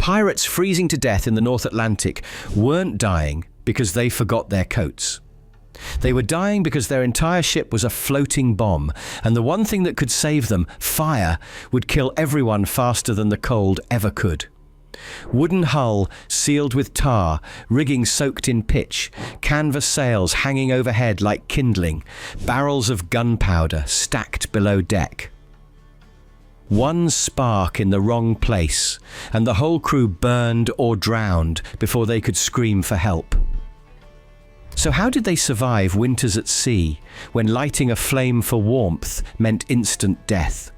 Pirates freezing to death in the North Atlantic weren't dying because they forgot their coats. They were dying because their entire ship was a floating bomb, and the one thing that could save them, fire, would kill everyone faster than the cold ever could. Wooden hull sealed with tar, rigging soaked in pitch, canvas sails hanging overhead like kindling, barrels of gunpowder stacked below deck. One spark in the wrong place, and the whole crew burned or drowned before they could scream for help. So how did they survive winters at sea, when lighting a flame for warmth meant instant death?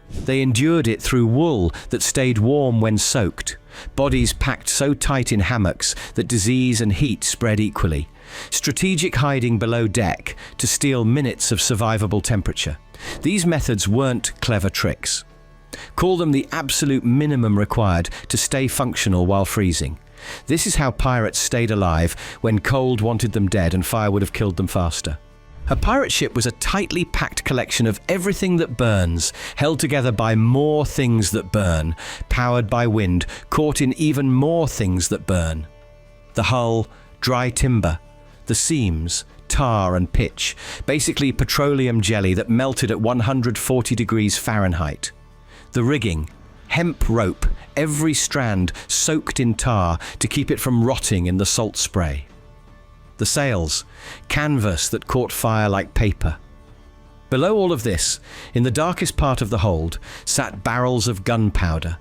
They endured it through wool that stayed warm when soaked, bodies packed so tight in hammocks that disease and heat spread equally, strategic hiding below deck to steal minutes of survivable temperature. These methods weren't clever tricks. Call them the absolute minimum required to stay functional while freezing. This is how pirates stayed alive when cold wanted them dead and fire would have killed them faster. A pirate ship was a tightly packed collection of everything that burns, held together by more things that burn, powered by wind, caught in even more things that burn. The hull, dry timber, the seams, tar and pitch, basically petroleum jelly that melted at 140 degrees Fahrenheit. The rigging, hemp rope, every strand soaked in tar to keep it from rotting in the salt spray. The sails, canvas that caught fire like paper. Below all of this, in the darkest part of the hold, sat barrels of gunpowder,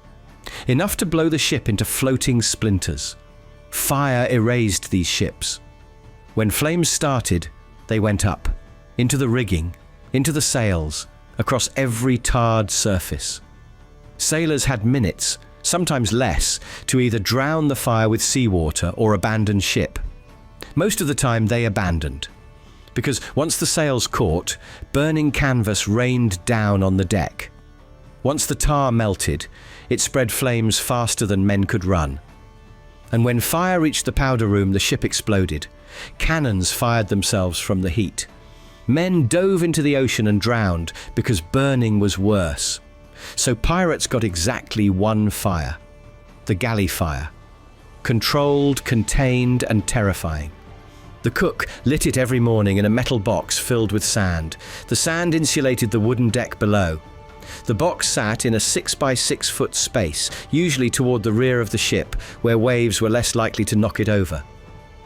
enough to blow the ship into floating splinters. Fire erased these ships. When flames started, they went up, into the rigging, into the sails, across every tarred surface. Sailors had minutes, sometimes less, to either drown the fire with seawater or abandon ship. Most of the time they abandoned, because once the sails caught, burning canvas rained down on the deck. Once the tar melted, it spread flames faster than men could run. And when fire reached the powder room, the ship exploded. Cannons fired themselves from the heat. Men dove into the ocean and drowned because burning was worse. So pirates got exactly one fire, the galley fire. Controlled, contained, and terrifying. The cook lit it every morning in a metal box filled with sand. The sand insulated the wooden deck below. The box sat in a 6-by-6 foot space, usually toward the rear of the ship, where waves were less likely to knock it over.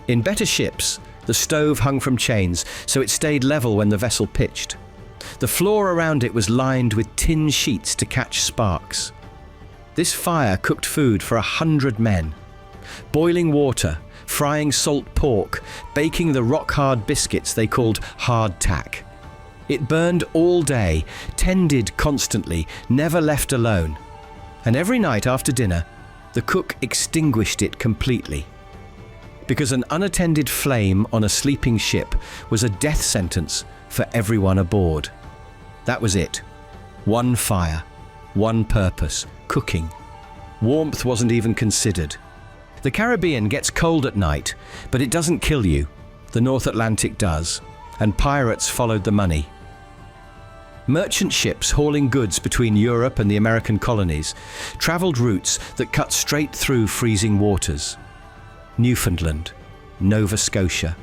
In better ships, the stove hung from chains, so it stayed level when the vessel pitched. The floor around it was lined with tin sheets to catch sparks. This fire cooked food for 100 men. Boiling water, frying salt pork, baking the rock-hard biscuits they called hardtack. It burned all day, tended constantly, never left alone. And every night after dinner, the cook extinguished it completely. Because an unattended flame on a sleeping ship was a death sentence for everyone aboard. That was it. One fire, one purpose, cooking. Warmth wasn't even considered. The Caribbean gets cold at night, but it doesn't kill you. The North Atlantic does, and pirates followed the money. Merchant ships hauling goods between Europe and the American colonies traveled routes that cut straight through freezing waters. Newfoundland, Nova Scotia.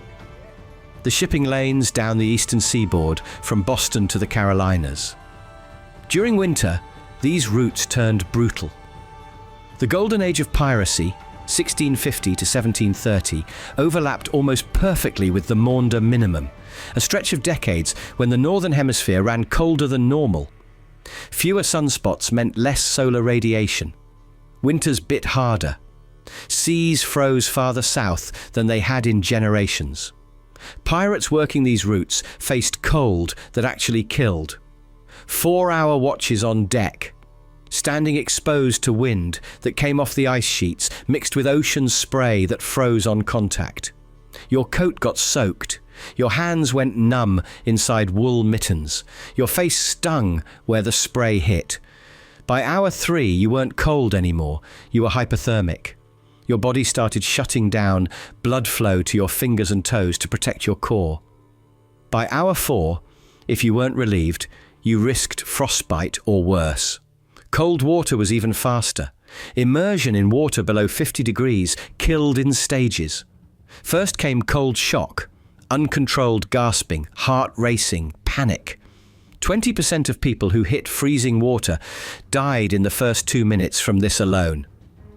The shipping lanes down the eastern seaboard from Boston to the Carolinas. During winter, these routes turned brutal. The golden age of piracy, 1650 to 1730, overlapped almost perfectly with the Maunder Minimum, a stretch of decades when the northern hemisphere ran colder than normal. Fewer sunspots meant less solar radiation. Winters bit harder. Seas froze farther south than they had in generations. Pirates working these routes faced cold that actually killed. 4-hour watches on deck, standing exposed to wind that came off the ice sheets mixed with ocean spray that froze on contact. Your coat got soaked. Your hands went numb inside wool mittens. Your face stung where the spray hit. By hour 3, you weren't cold anymore. You were hypothermic. Your body started shutting down blood flow to your fingers and toes to protect your core. By hour 4, if you weren't relieved, you risked frostbite or worse. Cold water was even faster. Immersion in water below 50 degrees killed in stages. First came cold shock, uncontrolled gasping, heart racing, panic. 20% of people who hit freezing water died in the first 2 minutes from this alone.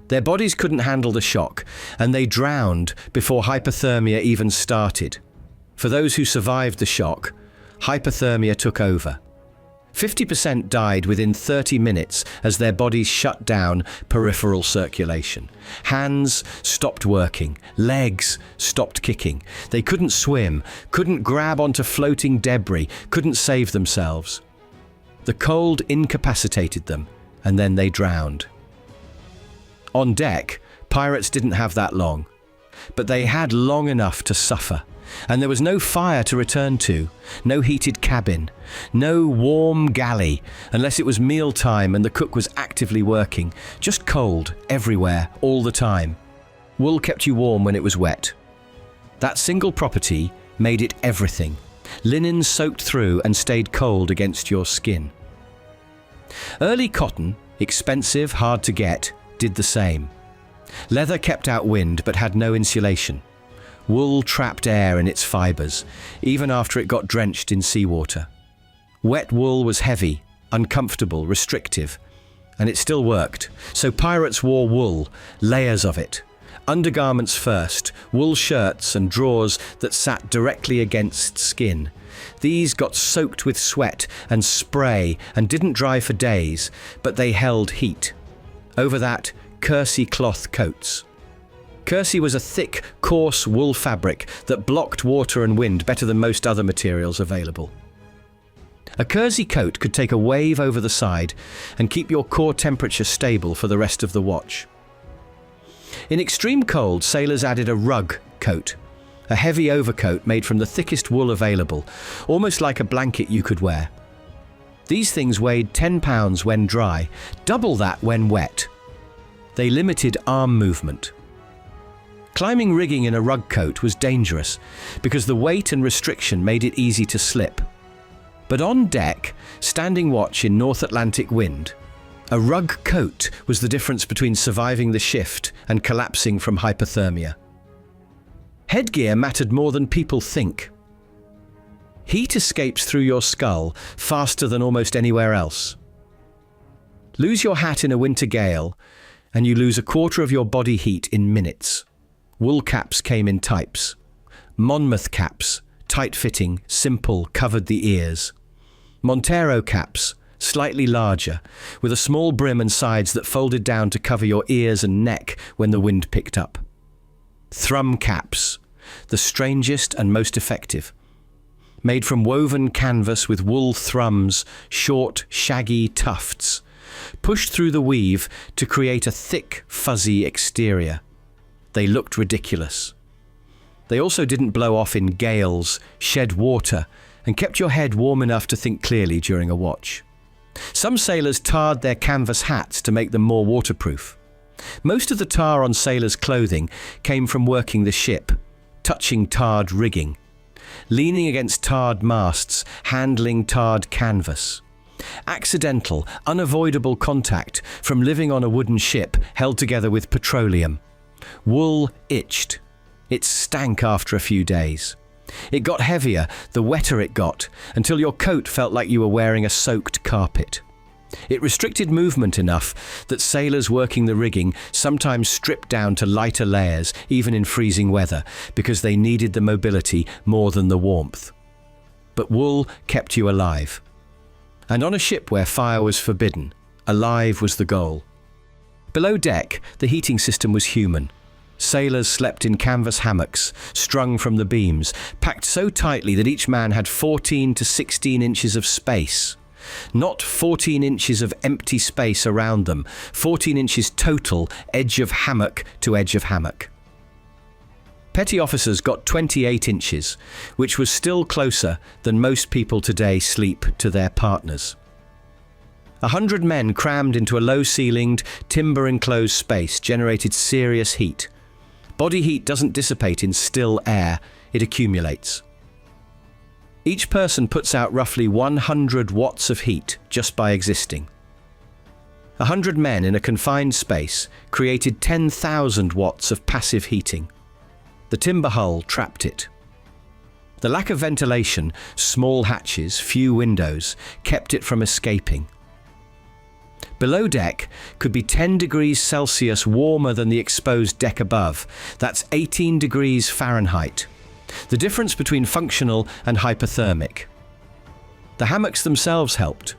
Their bodies couldn't handle the shock, and they drowned before hypothermia even started. For those who survived the shock, hypothermia took over. 50% died within 30 minutes as their bodies shut down peripheral circulation. Hands stopped working, legs stopped kicking. They couldn't swim, couldn't grab onto floating debris, couldn't save themselves. The cold incapacitated them, and then they drowned. On deck, pirates didn't have that long, but they had long enough to suffer. And there was no fire to return to, no heated cabin, no warm galley, unless it was mealtime and the cook was actively working. Just cold, everywhere, all the time. Wool kept you warm when it was wet. That single property made it everything. Linen soaked through and stayed cold against your skin. Early cotton, expensive, hard to get, did the same. Leather kept out wind but had no insulation. Wool trapped air in its fibers, even after it got drenched in seawater. Wet wool was heavy, uncomfortable, restrictive, and it still worked. So pirates wore wool, layers of it. Undergarments first, wool shirts and drawers that sat directly against skin. These got soaked with sweat and spray and didn't dry for days, but they held heat. Over that, kersey cloth coats. Kersey was a thick, coarse wool fabric that blocked water and wind better than most other materials available. A kersey coat could take a wave over the side and keep your core temperature stable for the rest of the watch. In extreme cold, sailors added a rug coat, a heavy overcoat made from the thickest wool available, almost like a blanket you could wear. These things weighed 10 pounds when dry, double that when wet. They limited arm movement. Climbing rigging in a rug coat was dangerous because the weight and restriction made it easy to slip. But on deck, standing watch in North Atlantic wind, a rug coat was the difference between surviving the shift and collapsing from hypothermia. Headgear mattered more than people think. Heat escapes through your skull faster than almost anywhere else. Lose your hat in a winter gale, and you lose a quarter of your body heat in minutes. Wool caps came in types. Monmouth caps, tight-fitting, simple, covered the ears. Montero caps, slightly larger, with a small brim and sides that folded down to cover your ears and neck when the wind picked up. Thrum caps, the strangest and most effective. Made from woven canvas with wool thrums, short, shaggy tufts, pushed through the weave to create a thick, fuzzy exterior. They looked ridiculous. They also didn't blow off in gales, shed water, and kept your head warm enough to think clearly during a watch. Some sailors tarred their canvas hats to make them more waterproof. Most of the tar on sailors' clothing came from working the ship, touching tarred rigging, leaning against tarred masts, handling tarred canvas. Accidental, unavoidable contact from living on a wooden ship held together with petroleum. Wool itched. It stank after a few days. It got heavier the wetter it got, until your coat felt like you were wearing a soaked carpet. It restricted movement enough that sailors working the rigging sometimes stripped down to lighter layers, even in freezing weather, because they needed the mobility more than the warmth. But wool kept you alive. And on a ship where fire was forbidden, alive was the goal. Below deck, the heating system was human. Sailors slept in canvas hammocks, strung from the beams, packed so tightly that each man had 14 to 16 inches of space. Not 14 inches of empty space around them, 14 inches total, edge of hammock to edge of hammock. Petty officers got 28 inches, which was still closer than most people today sleep to their partners. 100 men crammed into a low-ceilinged, timber-enclosed space generated serious heat. Body heat doesn't dissipate in still air, it accumulates. Each person puts out roughly 100 watts of heat just by existing. 100 men in a confined space created 10,000 watts of passive heating. The timber hull trapped it. The lack of ventilation, small hatches, few windows, kept it from escaping. Below deck could be 10 degrees Celsius warmer than the exposed deck above. That's 18 degrees Fahrenheit. The difference between functional and hypothermic. The hammocks themselves helped.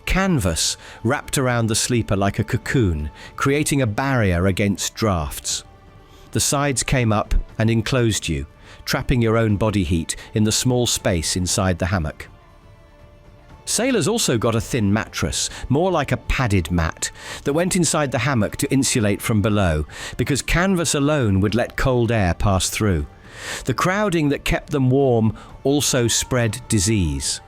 Canvas wrapped around the sleeper like a cocoon, creating a barrier against drafts. The sides came up and enclosed you, trapping your own body heat in the small space inside the hammock. Sailors also got a thin mattress, more like a padded mat, that went inside the hammock to insulate from below, because canvas alone would let cold air pass through. The crowding that kept them warm also spread disease.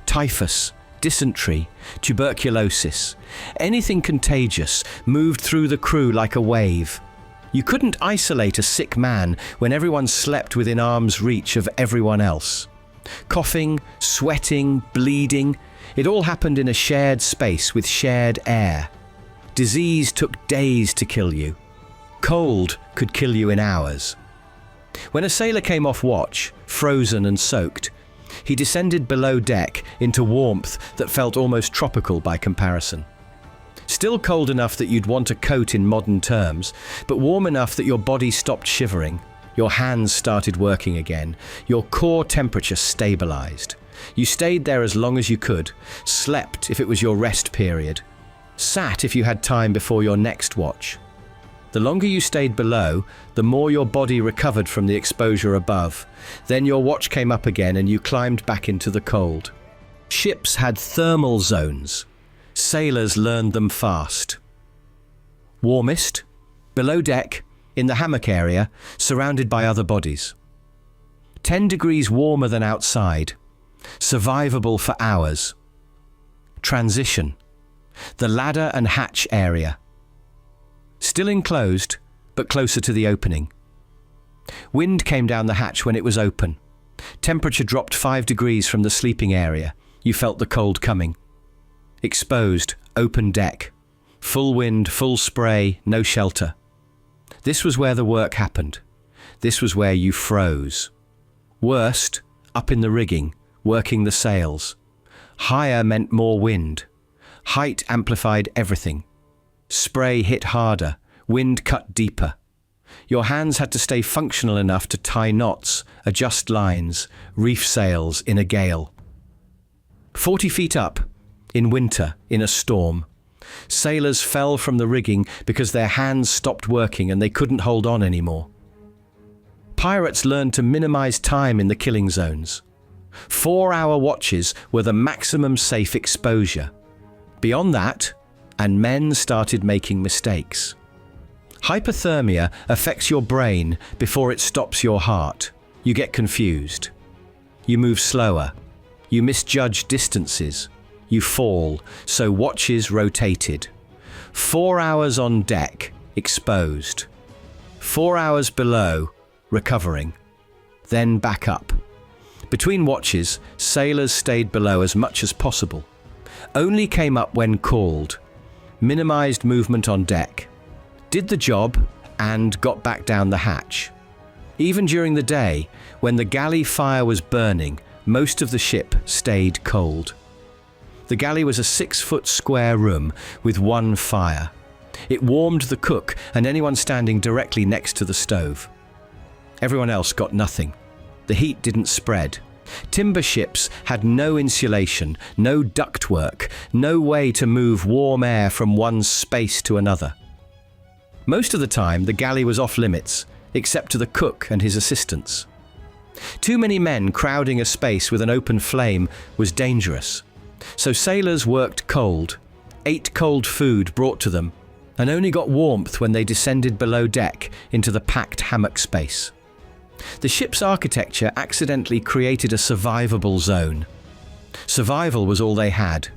Typhus, dysentery, tuberculosis, anything contagious moved through the crew like a wave. You couldn't isolate a sick man when everyone slept within arm's reach of everyone else. Coughing, sweating, bleeding, it all happened in a shared space with shared air. Disease took days to kill you. Cold could kill you in hours. When a sailor came off watch, frozen and soaked, he descended below deck into warmth that felt almost tropical by comparison. Still cold enough that you'd want a coat in modern terms, but warm enough that your body stopped shivering. Your hands started working again. Your core temperature stabilized. You stayed there as long as you could, slept if it was your rest period, sat if you had time before your next watch. The longer you stayed below, the more your body recovered from the exposure above. Then your watch came up again and you climbed back into the cold. Ships had thermal zones. Sailors learned them fast. Warmest, below deck, in the hammock area, surrounded by other bodies. 10 degrees warmer than outside. Survivable for hours. Transition. The ladder and hatch area. Still enclosed, but closer to the opening. Wind came down the hatch when it was open. Temperature dropped 5 degrees from the sleeping area. You felt the cold coming. Exposed, open deck. Full wind, full spray, no shelter. This was where the work happened. This was where you froze. Worst, up in the rigging, working the sails. Higher meant more wind. Height amplified everything. Spray hit harder, wind cut deeper. Your hands had to stay functional enough to tie knots, adjust lines, reef sails in a gale. 40 feet up, in winter, in a storm. Sailors fell from the rigging because their hands stopped working and they couldn't hold on anymore. Pirates learned to minimize time in the killing zones. 4-hour watches were the maximum safe exposure. Beyond that, and men started making mistakes. Hypothermia affects your brain before it stops your heart. You get confused. You move slower. You misjudge distances. You fall, so watches rotated. 4 hours on deck, exposed. 4 hours below, recovering. Then back up. Between watches, sailors stayed below as much as possible. Only came up when called. Minimized movement on deck. Did the job and got back down the hatch. Even during the day, when the galley fire was burning, most of the ship stayed cold. The galley was a 6-foot square room with one fire. It warmed the cook and anyone standing directly next to the stove. Everyone else got nothing. The heat didn't spread. Timber ships had no insulation, no ductwork, no way to move warm air from one space to another. Most of the time, the galley was off limits, except to the cook and his assistants. Too many men crowding a space with an open flame was dangerous. So sailors worked cold, ate cold food brought to them, and only got warmth when they descended below deck into the packed hammock space. The ship's architecture accidentally created a survivable zone. Survival was all they had.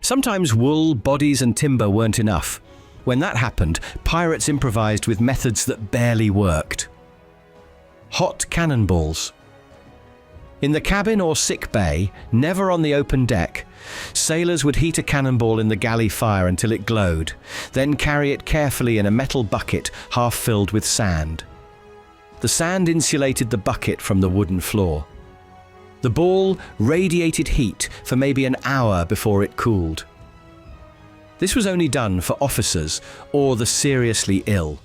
Sometimes wool, bodies and timber weren't enough. When that happened, pirates improvised with methods that barely worked. Hot cannonballs. In the cabin or sick bay, never on the open deck, sailors would heat a cannonball in the galley fire until it glowed, then carry it carefully in a metal bucket half filled with sand. The sand insulated the bucket from the wooden floor. The ball radiated heat for maybe an hour before it cooled. This was only done for officers or the seriously ill.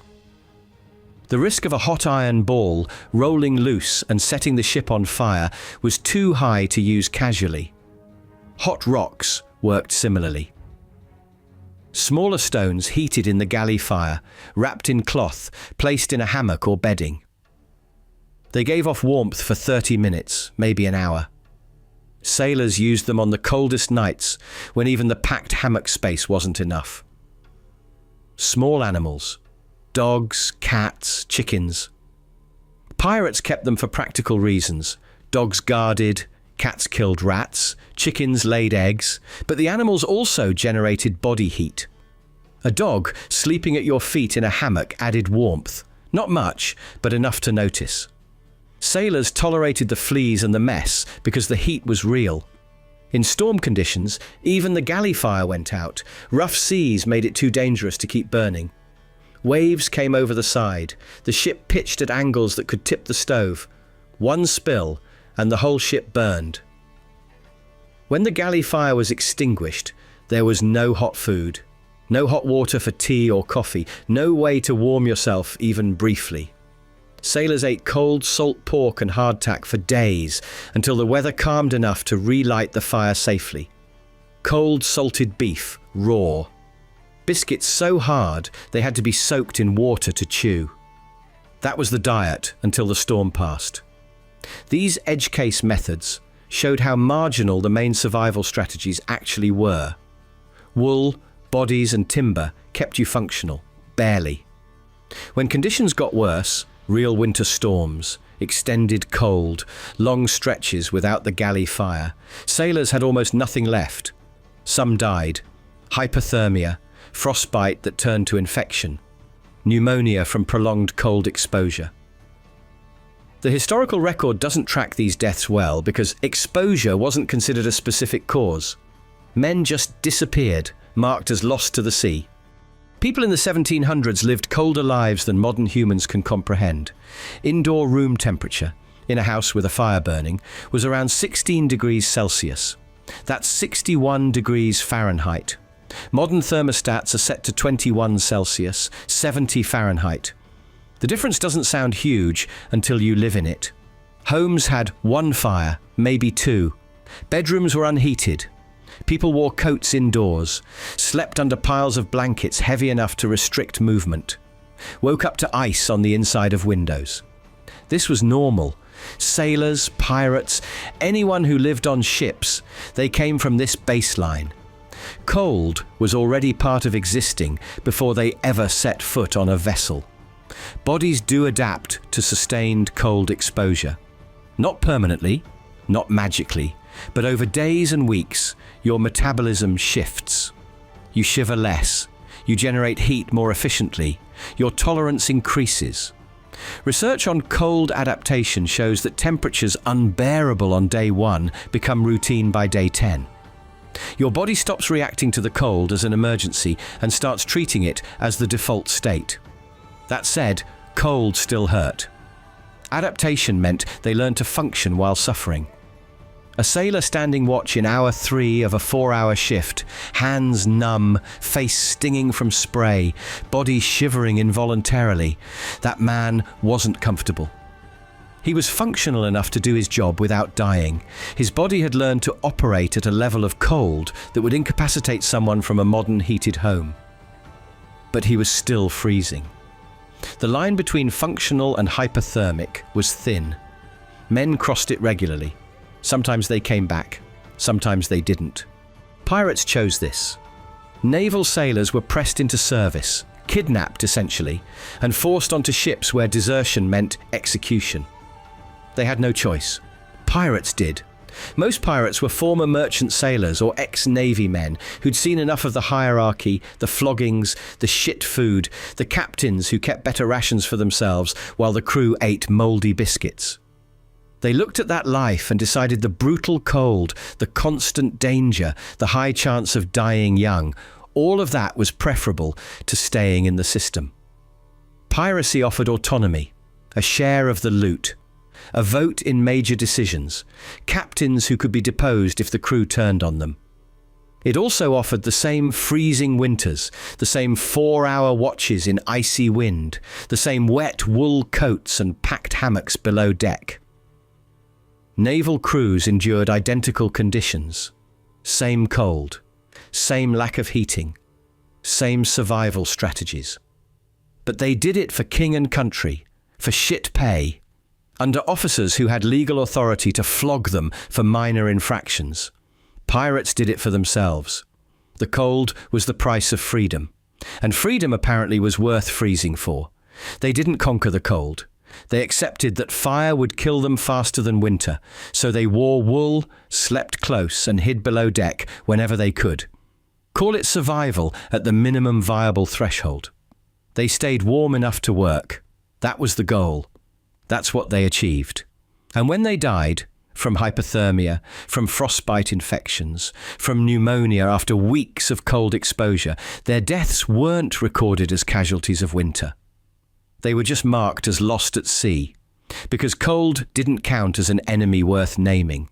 The risk of a hot iron ball rolling loose and setting the ship on fire was too high to use casually. Hot rocks worked similarly. Smaller stones heated in the galley fire, wrapped in cloth, placed in a hammock or bedding. They gave off warmth for 30 minutes, maybe an hour. Sailors used them on the coldest nights when even the packed hammock space wasn't enough. Small animals. Dogs, cats, chickens. Pirates kept them for practical reasons. Dogs guarded, cats killed rats, chickens laid eggs, but the animals also generated body heat. A dog sleeping at your feet in a hammock added warmth. Not much, but enough to notice. Sailors tolerated the fleas and the mess because the heat was real. In storm conditions, even the galley fire went out. Rough seas made it too dangerous to keep burning. Waves came over the side. The ship pitched at angles that could tip the stove. One spill, and the whole ship burned. When the galley fire was extinguished, there was no hot food, no hot water for tea or coffee, no way to warm yourself even briefly. Sailors ate cold salt pork and hardtack for days until the weather calmed enough to relight the fire safely. Cold salted beef, raw. Biscuits so hard they had to be soaked in water to chew. That was the diet until the storm passed. These edge case methods showed how marginal the main survival strategies actually were. Wool, bodies and timber kept you functional, barely. When conditions got worse, real winter storms, extended cold, long stretches without the galley fire, sailors had almost nothing left. Some died. Hypothermia, frostbite that turned to infection, pneumonia from prolonged cold exposure. The historical record doesn't track these deaths well because exposure wasn't considered a specific cause. Men just disappeared, marked as lost to the sea. People in the 1700s lived colder lives than modern humans can comprehend. Indoor room temperature, in a house with a fire burning, was around 16 degrees Celsius. That's 61 degrees Fahrenheit. Modern thermostats are set to 21 Celsius, 70 Fahrenheit. The difference doesn't sound huge until you live in it. Homes had one fire, maybe two. Bedrooms were unheated. People wore coats indoors, slept under piles of blankets heavy enough to restrict movement, woke up to ice on the inside of windows. This was normal. Sailors, pirates, anyone who lived on ships, they came from this baseline. Cold was already part of existing before they ever set foot on a vessel. Bodies do adapt to sustained cold exposure. Not permanently, not magically, but over days and weeks, your metabolism shifts. You shiver less, you generate heat more efficiently, your tolerance increases. Research on cold adaptation shows that temperatures unbearable on day 1 become routine by day 10. Your body stops reacting to the cold as an emergency and starts treating it as the default state. That said, cold still hurt. Adaptation meant they learned to function while suffering. A sailor standing watch in hour 3 of a 4-hour shift, hands numb, face stinging from spray, body shivering involuntarily. That man wasn't comfortable. He was functional enough to do his job without dying. His body had learned to operate at a level of cold that would incapacitate someone from a modern heated home. But he was still freezing. The line between functional and hypothermic was thin. Men crossed it regularly. Sometimes they came back, sometimes they didn't. Pirates chose this. Naval sailors were pressed into service, kidnapped essentially, and forced onto ships where desertion meant execution. They had no choice. Pirates did. Most pirates were former merchant sailors or ex-navy men who'd seen enough of the hierarchy, the floggings, the shit food, the captains who kept better rations for themselves while the crew ate mouldy biscuits. They looked at that life and decided the brutal cold, the constant danger, the high chance of dying young, all of that was preferable to staying in the system. Piracy offered autonomy, a share of the loot, a vote in major decisions, captains who could be deposed if the crew turned on them. It also offered the same freezing winters, the same 4-hour watches in icy wind, the same wet wool coats and packed hammocks below deck. Naval crews endured identical conditions. Same cold, same lack of heating, same survival strategies. But they did it for king and country, for shit pay, under officers who had legal authority to flog them for minor infractions. Pirates did it for themselves. The cold was the price of freedom, and freedom apparently was worth freezing for. They didn't conquer the cold. They accepted that fire would kill them faster than winter, so they wore wool, slept close, and hid below deck whenever they could. Call it survival at the minimum viable threshold. They stayed warm enough to work. That was the goal. That's what they achieved. And when they died, from hypothermia, from frostbite infections, from pneumonia after weeks of cold exposure, their deaths weren't recorded as casualties of winter. They were just marked as lost at sea, because cold didn't count as an enemy worth naming.